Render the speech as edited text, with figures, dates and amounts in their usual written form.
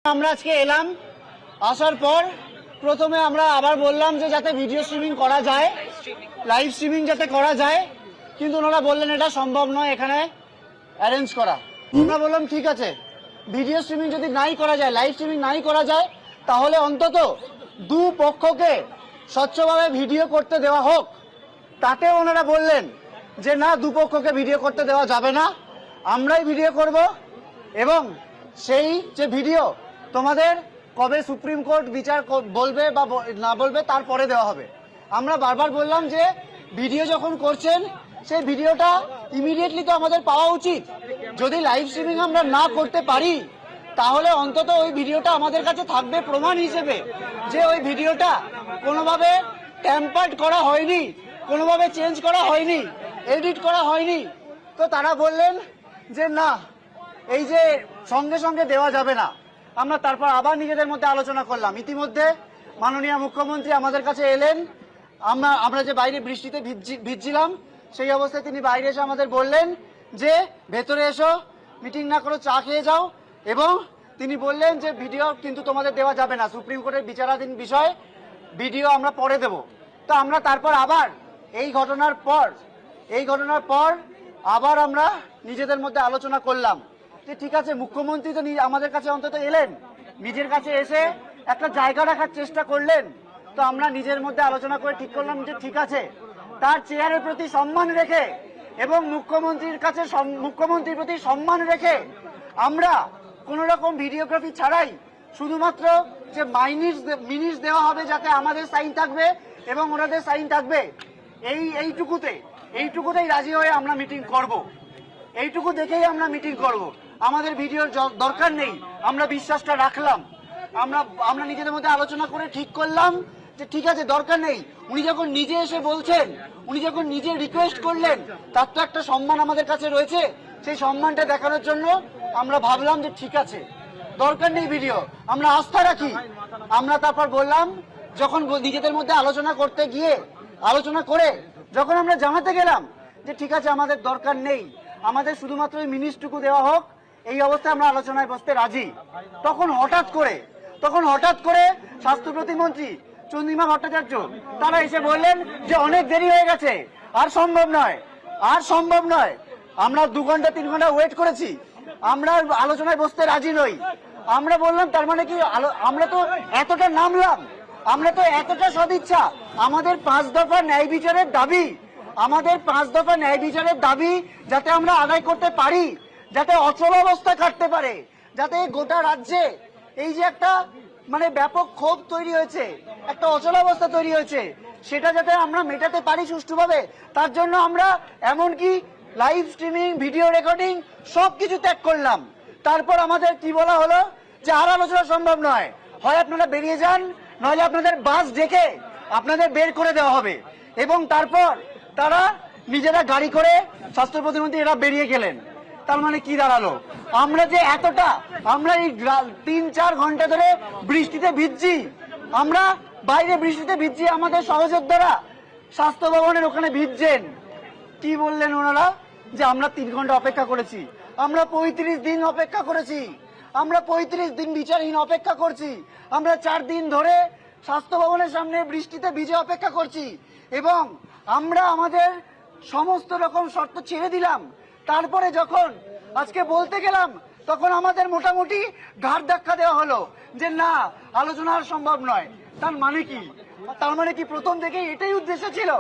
আমরা আজকে এলাম, আসার পর প্রথমে আমরা আবার বললাম যে যাতে ভিডিও স্ট্রিমিং করা যায়, লাইভ স্ট্রিমিং যাতে করা যায়, কিন্তু ওনারা বললেন এটা সম্ভব নয় এখানে অ্যারেঞ্জ করা। আমরা বললাম ঠিক আছে, ভিডিও স্ট্রিমিং যদি নাই করা যায়, লাইভ স্ট্রিমিং নাই করা যায়, তাহলে অন্তত দু পক্ষকে স্বচ্ছভাবে ভিডিও করতে দেওয়া হোক। তাতে ওনারা বললেন যে না, দুপক্ষকে ভিডিও করতে দেওয়া যাবে না, আমরাই ভিডিও করব, এবং সেই যে ভিডিও তোমাদের কবে সুপ্রিম কোর্ট বিচার বলবে বা না বলবে তারপরে দেওয়া হবে। আমরা বারবার বললাম যে ভিডিও যখন করছেন সেই ভিডিওটা ইমিডিয়েটলি তো আমাদের পাওয়া উচিত। যদি লাইভ স্ট্রিমিং আমরা না করতে পারি তাহলে অন্তত ওই ভিডিওটা আমাদের কাছে থাকবে প্রমাণ হিসেবে যে ওই ভিডিওটা কোনোভাবে ট্যাম্পার্ড করা হয়নি, কোনোভাবে চেঞ্জ করা হয়নি, এডিট করা হয়নি। তো তারা বললেন যে না, এই যে সঙ্গে সঙ্গে দেওয়া যাবে না। আমরা তারপর আবার নিজেদের মধ্যে আলোচনা করলাম। ইতিমধ্যে মাননীয় মুখ্যমন্ত্রী আমাদের কাছে এলেন। আমরা যে বাইরে বৃষ্টিতে ভিজছিলাম, সেই অবস্থায় তিনি বাইরে এসে আমাদের বললেন যে ভেতরে এসো, মিটিং না করো, চা খেয়ে যাও। এবং তিনি বললেন যে ভিডিও কিন্তু তোমাদের দেওয়া যাবে না, সুপ্রিম কোর্টের বিচারাধীন বিষয়, ভিডিও আমরা পরে দেব। তো আমরা তারপর আবার এই ঘটনার পর আবার আমরা নিজেদের মধ্যে আলোচনা করলাম যে ঠিক আছে, মুখ্যমন্ত্রী তো আমাদের কাছে অন্তত এলেন, নিজের কাছে এসে একটা জায়গা রাখার চেষ্টা করলেন। তো আমরা নিজের মধ্যে আলোচনা করে ঠিক করলাম যে ঠিক আছে, তার চেয়ারের প্রতি সম্মান রেখে এবং মুখ্যমন্ত্রীর প্রতি সম্মান রেখে আমরা কোনো রকম ভিডিওগ্রাফি ছাড়াই শুধুমাত্র যে মিনিটস দেওয়া হবে, যাতে আমাদের সাইন থাকবে এবং ওনাদের সাইন থাকবে, এইটুকুতেই রাজি হয়ে আমরা মিটিং করব। এইটুকু দেখেই আমরা মিটিং করব। আমাদের ভিডিওর দরকার নেই। আমরা বিশ্বাসটা রাখলাম। আমরা নিজেদের মধ্যে আলোচনা করে ঠিক করলাম যে ঠিক আছে, দরকার নেই। উনি যখন নিজে এসে বলছেন, উনি যখন নিজে রিকোয়েস্ট করলেন, তার তো একটা সম্মান আমাদের কাছে রয়েছে। সেই সম্মানটা দেখানোর জন্য আমরা ভাবলাম যে ঠিক আছে, দরকার নেই ভিডিও, আমরা আস্থা রাখি। আমরা তারপর বললাম, যখন নিজেদের মধ্যে আলোচনা করে যখন আমরা জানাতে গেলাম যে ঠিক আছে, আমাদের দরকার নেই, আমাদের শুধুমাত্র ওই মিনিটটুকু দেওয়া হোক, এই অবস্থায় আমরা আলোচনায় বসতে রাজি। তখন হঠাৎ করে স্বাস্থ্য প্রতিমন্ত্রী চন্দ্রিমা ভট্টাচার্য তারা এসে বললেন যে অনেক দেরি হয়ে গেছে, আর সম্ভব নয়। আমরা 2 ঘন্টা 3 ঘন্টা ওয়েট করেছি, আমরা আলোচনায় বসতে রাজি নই। আমরা বললাম তার মানে কি, আমরা তো এতটা নামলাম, আমরা তো এতটা সদিচ্ছা, আমাদের 5 দফা ন্যায় বিচারের দাবি যাতে আমরা আদায় করতে পারি, যাতে অচল অবস্থা কাটতে পারে, যাতে গোটা রাজ্যে এই যে একটা ব্যাপক ক্ষোভ তৈরি হয়েছে, একটা অচল অবস্থা তৈরি হয়েছে, সেটা যাতে আমরা মেটাতে পারি সুষ্ঠুভাবে, তার জন্য আমরা এমনকি লাইভ স্ট্রিমিং, ভিডিও রেকর্ডিং সবকিছু ত্যাগ করলাম। তারপর আমাদের কি বলা হলো যে আর আলোচনা সম্ভব নয়, হয় আপনারা বেরিয়ে যান, নইলে আপনাদের বাস ডেকে আপনাদের বের করে দেওয়া হবে। এবং তারপর তারা নিজেরা গাড়ি করে, স্বাস্থ্য প্রতিমন্ত্রী এরা বেরিয়ে গেলেন। তার মানে কি দাঁড়ালো, আমরা এই 3-4 ঘন্টা ধরে বৃষ্টিতে ভিজছি, আমরা বাইরে বৃষ্টিতে ভিজছি, আমাদের সহযোদ্ধারা স্বাস্থ্য ভবনের ওখানে ভিজছেন। কি বললেন ওনারা যে আমরা 3 ঘন্টা অপেক্ষা করেছি, আমরা 35 দিন অপেক্ষা করেছি, আমরা 35 দিন বিচারহীন অপেক্ষা করছি, আমরা 4 দিন ধরে স্বাস্থ্য ভবনের সামনে বৃষ্টিতে ভিজে অপেক্ষা করছি, এবং আমরা আমাদের সমস্ত রকম শর্ত ছেড়ে দিলাম। তারপরে যখন আজকে বলতে গেলাম, তখন আমাদের মোটামুটি ঘাড় ধাক্কা দেওয়া হলো যে না, আলোচনা আর সম্ভব নয়। তার মানে কি প্রথম থেকেই এটাই উদ্দেশ্য ছিল?